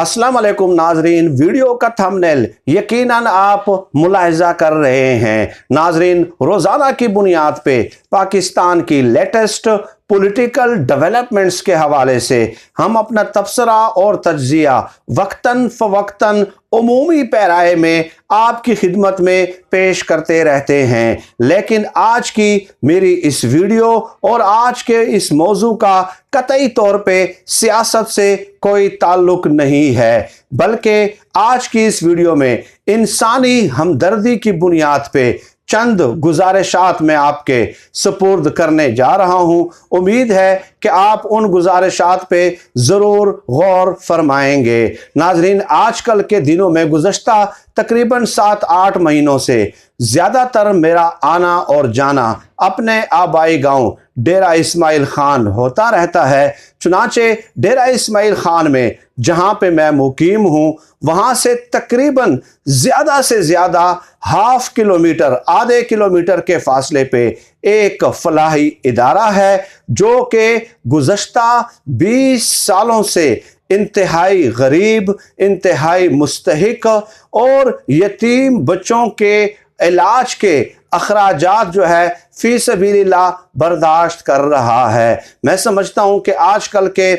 अस्सलाम वालेकुम नाजरीन। वीडियो का थंबनेल यकीनन आप मुलाहिजा कर रहे हैं। नाजरीन, रोज़ाना की बुनियाद पे पाकिस्तान की लेटेस्ट पॉलिटिकल डेवलपमेंट्स के हवाले से हम अपना तबसरा और तज्जिया वक्तन फ़वक्तन उमूमी पैराए में आपकी खिदमत में पेश करते रहते हैं। लेकिन आज की मेरी इस वीडियो और आज के इस मौजू का कतई तौर पे सियासत से कोई ताल्लुक नहीं है, बल्कि आज की इस वीडियो में इंसानी हमदर्दी की बुनियाद पे चंद गुजारिशात मैं आपके सुपुर्द करने जा रहा हूं। उम्मीद है कि आप उन गुजारिशात पे ज़रूर गौर फरमाएंगे। नाजरीन, आजकल के दिनों में गुज़श्ता तकरीबन 7-8 महीनों से ज़्यादातर मेरा आना और जाना अपने आबाई गांव डेरा इस्माइल खान होता रहता है। चुनाचे डेरा इस्माइल खान में जहां पे मैं मुकीम हूं, वहां से तकरीबन ज़्यादा से ज़्यादा आधे किलोमीटर के फासले पे एक फलाही इदारा है जो कि गुज़श्ता 20 सालों से इंतहाई गरीब, इंतहाई मुस्तहिक और यतीम बच्चों के इलाज के अखराजात जो है फी सबीलिल्लाह बर्दाश्त कर रहा है। मैं समझता हूँ कि आजकल के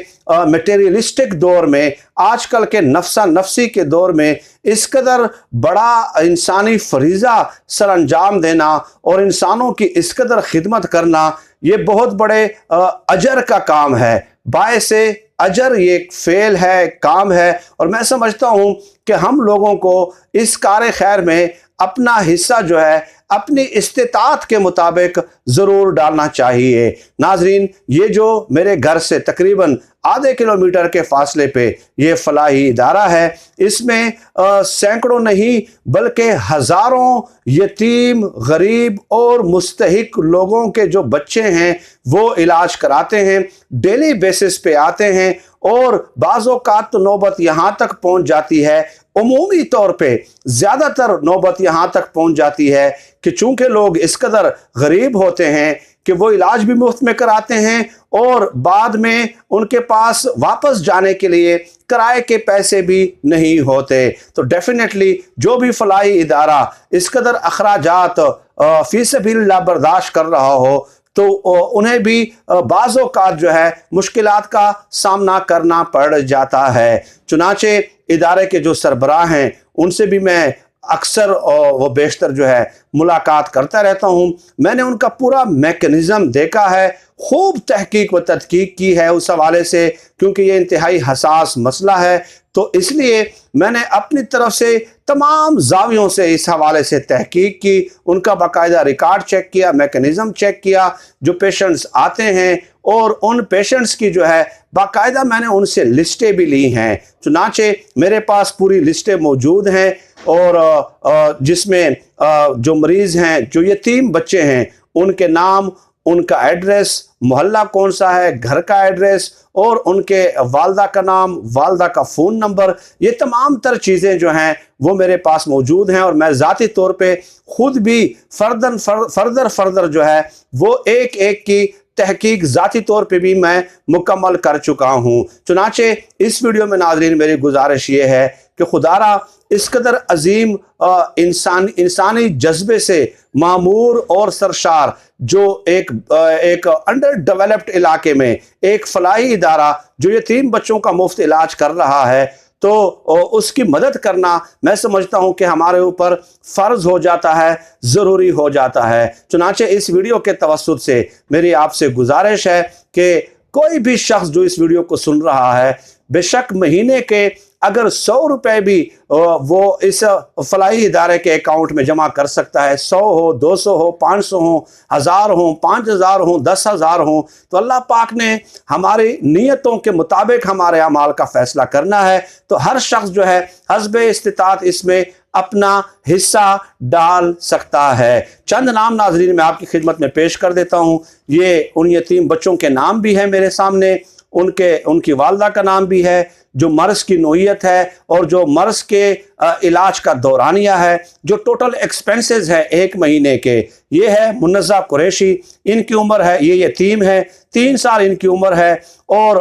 मटेरियलिस्टिक दौर में, आजकल के नफ्सा नफसी के दौर में इस कदर बड़ा इंसानी फरीज़ा सर अंजाम देना और इंसानों की इस कदर खिदमत करना, ये बहुत बड़े अजर का काम है। बायसे अजर ये एक फेल है, काम है, और मैं समझता हूँ कि हम लोगों को इस कार खैर में अपना हिस्सा जो है अपनी इस्तिताअत के मुताबिक ज़रूर डालना चाहिए। नाजरीन, ये जो मेरे घर से तकरीबन आधे किलोमीटर के फासले पे ये फलाही इदारा है, इसमें सैकड़ों नहीं बल्कि हज़ारों यतीम, गरीब और मुस्तहिक लोगों के जो बच्चे हैं वो इलाज कराते हैं, डेली बेसिस पे आते हैं। और बाज़ औक़ात तो नौबत यहाँ तक पहुँच जाती है, उमूमी तौर पे ज़्यादातर नौबत यहाँ तक पहुँच जाती है कि चूँकि लोग इस कदर गरीब होते हैं कि वो इलाज भी मुफ्त में कराते हैं और बाद में उनके पास वापस जाने के लिए किराए के पैसे भी नहीं होते। तो डेफिनेटली जो भी फलाही इदारा इस कदर अखराजात फी सबीलिल्लाह बर्दाश्त कर रहा हो, तो उन्हें भी बाज़ औक़ात जो है मुश्किलात का सामना करना पड़ जाता है। चुनाचे इदारे के जो सरबराह हैं उनसे भी मैं अक्सर व बेशतर जो है मुलाकात करता रहता हूँ। मैंने उनका पूरा मैकेनिज़्म देखा है, खूब तहकीक व तदकीक की है उस हवाले से, क्योंकि ये इंतहाई हसास मसला है। तो इसलिए मैंने अपनी तरफ से तमाम जावियों से इस हवाले से तहकीक की, उनका बाकायदा रिकॉर्ड चेक किया, मैकेनिज़्म चेक किया, जो पेशेंट्स आते हैं और उन पेशेंट्स की जो है बाकायदा मैंने उनसे लिस्टें भी ली हैं। चुनाचे मेरे पास पूरी लिस्टें मौजूद हैं और जिसमें जो मरीज़ हैं, जो यतीम बच्चे हैं, उनके नाम, उनका एड्रेस, मोहल्ला कौन सा है, घर का एड्रेस और उनके वालदा का नाम, वालदा का फ़ोन नंबर, ये तमाम तर चीज़ें जो हैं वो मेरे पास मौजूद हैं। और मैं ज़ाती तौर पे ख़ुद भी फर्दर जो है वो एक एक की तहकीक ज़ाती तौर पे भी मैं मुकम्मल कर चुका हूँ। चुनाचे इस वीडियो में नाज़रीन मेरी गुजारिश ये है कि खुदारा इस कदर अजीम इंसानी जज्बे से मामूर और सरशार जो एक अंडर डेवलप्ड इलाके में एक फलाही इदारा जो यतीम बच्चों का मुफ्त इलाज कर रहा है, तो उसकी मदद करना मैं समझता हूं कि हमारे ऊपर फ़र्ज़ हो जाता है, ज़रूरी हो जाता है। चुनाचे इस वीडियो के तवस्सुत से मेरी आपसे गुजारिश है कि कोई भी शख्स जो इस वीडियो को सुन रहा है, बेशक महीने के अगर 100 रुपये भी वो इस फलाही इदारे के अकाउंट में जमा कर सकता है, 100 हो, 200 हो, 500 हो, 1000 हो, 5000 हो, 10,000 हो, तो अल्लाह पाक ने हमारी नीयतों के मुताबिक हमारे अमाल का फ़ैसला करना है। तो हर शख्स जो है हस्बे इस्तिताअत इसमें अपना हिस्सा डाल सकता है। चंद नाम नाज़रीन मैं आपकी खिदमत में पेश कर देता हूँ। ये उन यतीम बच्चों के नाम भी हैं मेरे सामने, उनकी वालदा का नाम भी है, جو مرض کی نوعیت ہے اور جو مرض کے علاج کا دورانیہ ہے، جو ٹوٹل ایکسپنسز ہے 1 مہینے کے، یہ ہے منتظر قریشی، ان کی عمر ہے، یہ یتیم ہے، 3 سال ان کی عمر ہے، اور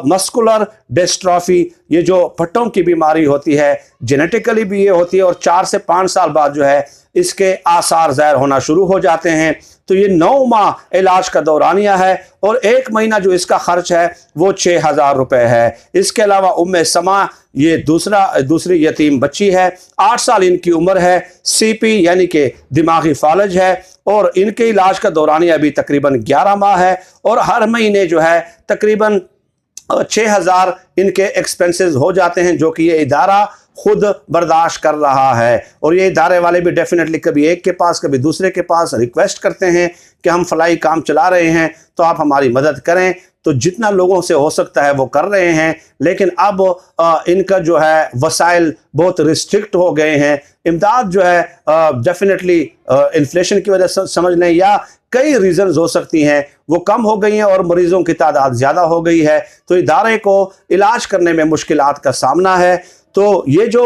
مسکولر ڈسٹرافی، یہ جو پٹھوں کی بیماری ہوتی ہے، جینیٹیکلی بھی یہ ہوتی ہے، اور 4 سے 5 سال بعد جو ہے اس کے آثار ظاہر ہونا شروع ہو جاتے ہیں۔ تو یہ 9 ماہ علاج کا دورانیہ ہے، اور 1 مہینہ جو اس کا خرچ ہے وہ 6000 روپے ہے۔ اس کے علاوہ سما، یہ دوسری یتیم بچی ہے، 8 سال ان کی عمر ہے، سی پی یعنی کہ دماغی فالج ہے، اور ان کے علاج کا دورانیہ ابھی تقریباً 11 ماہ ہے، اور ہر مہینے جو ہے تقریباً 6000 ان کے ایکسپنسز ہو جاتے ہیں، جو کہ یہ ادارہ خود برداشت کر رہا ہے۔ اور یہ ادارے والے بھی ڈیفینیٹلی کبھی ایک کے پاس کبھی دوسرے کے پاس ریکویسٹ کرتے ہیں کہ ہم فلائی کام چلا رہے ہیں تو آپ ہماری مدد کریں، تو جتنا لوگوں سے ہو سکتا ہے وہ کر رہے ہیں، لیکن اب ان کا جو ہے وسائل بہت ریسٹرکٹ ہو گئے ہیں۔ امداد جو ہے ڈیفینیٹلی انفلیشن کی وجہ سے سمجھ لیں، یا کئی ریزنز ہو سکتی ہیں، وہ کم ہو گئی ہیں اور مریضوں کی تعداد زیادہ ہو گئی ہے، تو ادارے کو علاج کرنے میں مشکلات کا سامنا ہے۔ تو یہ جو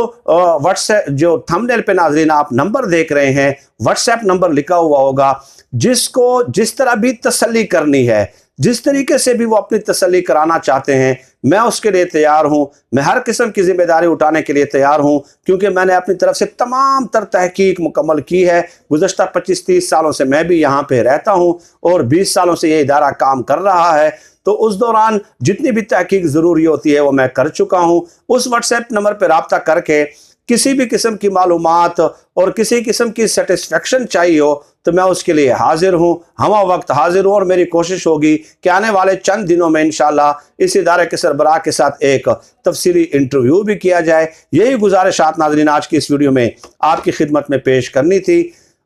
واٹس ایپ جو تھمبنیل پہ ناظرین آپ نمبر دیکھ رہے ہیں، واٹس ایپ نمبر لکھا ہوا ہوگا، جس کو جس طرح بھی تسلی کرنی ہے، جس طریقے سے بھی وہ اپنی تسلی کرانا چاہتے ہیں، میں اس کے لیے تیار ہوں، میں ہر قسم کی ذمہ داری اٹھانے کے لیے تیار ہوں، کیونکہ میں نے اپنی طرف سے تمام تر تحقیق مکمل کی ہے۔ گزشتہ 25-30 سالوں سے میں بھی یہاں پہ رہتا ہوں، اور 20 سالوں سے یہ ادارہ کام کر رہا ہے، تو اس دوران جتنی بھی تحقیق ضروری ہوتی ہے وہ میں کر چکا ہوں۔ اس واٹس ایپ نمبر پہ رابطہ کر کے کسی بھی قسم کی معلومات اور کسی قسم کی سیٹسفیکشن چاہیے ہو تو میں اس کے لیے حاضر ہوں، ہمہ وقت حاضر ہوں، اور میری کوشش ہوگی کہ آنے والے چند دنوں میں انشاءاللہ اس ادارے کے سربراہ کے ساتھ ایک تفصیلی انٹرویو بھی کیا جائے۔ یہی گزارشات ناظرین آج کی اس ویڈیو میں آپ کی خدمت میں پیش کرنی تھی،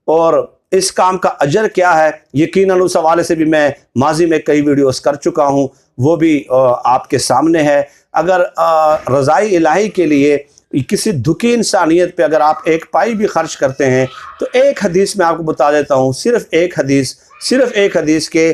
اور اس کام کا اجر کیا ہے یقیناً اس حوالے سے بھی میں ماضی میں کئی ویڈیوز کر چکا ہوں، وہ بھی آپ کے سامنے ہے۔ اگر رضائی الہی کے لیے کسی دکھی انسانیت پہ اگر آپ 1 پائی بھی خرچ کرتے ہیں تو ایک حدیث میں آپ کو بتا دیتا ہوں، صرف ایک حدیث کے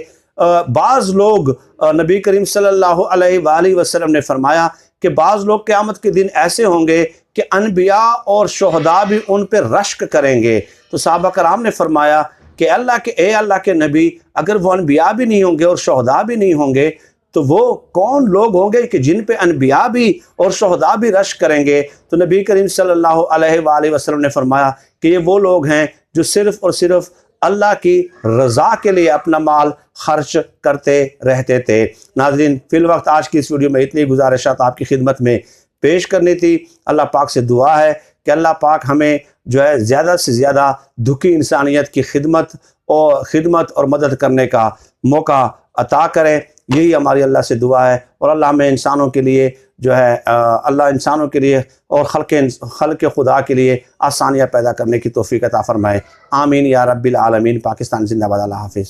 بعض لوگ، نبی کریم صلی اللہ علیہ وآلہ وسلم نے فرمایا کہ بعض لوگ قیامت کے دن ایسے ہوں گے کہ انبیاء اور شہداء بھی ان پہ رشک کریں گے۔ تو صحابہ کرام نے فرمایا کہ اے اللہ کے نبی، اگر وہ انبیاء بھی نہیں ہوں گے اور شہداء بھی نہیں ہوں گے تو وہ کون لوگ ہوں گے کہ جن پہ انبیاء بھی اور شہداء بھی رشک کریں گے؟ تو نبی کریم صلی اللہ علیہ وآلہ وسلم نے فرمایا کہ یہ وہ لوگ ہیں جو صرف اور صرف اللہ کی رضا کے لیے اپنا مال خرچ کرتے رہتے تھے۔ ناظرین، فی الوقت آج کی اس ویڈیو میں اتنی گزارشات آپ کی خدمت میں پیش کرنی تھی۔ اللہ پاک سے دعا ہے کہ اللہ پاک ہمیں جو ہے زیادہ سے زیادہ دکھی انسانیت کی خدمت اور مدد کرنے کا موقع عطا کرے، یہی ہماری اللہ سے دعا ہے۔ اور اللہ ہمیں انسانوں کے لیے جو ہے اللہ انسانوں کے لیے اور خلق خدا کے لیے آسانیاں پیدا کرنے کی توفیق عطا فرمائے۔ آمین یا رب العالمین۔ پاکستان زندہ باد۔ اللہ حافظ۔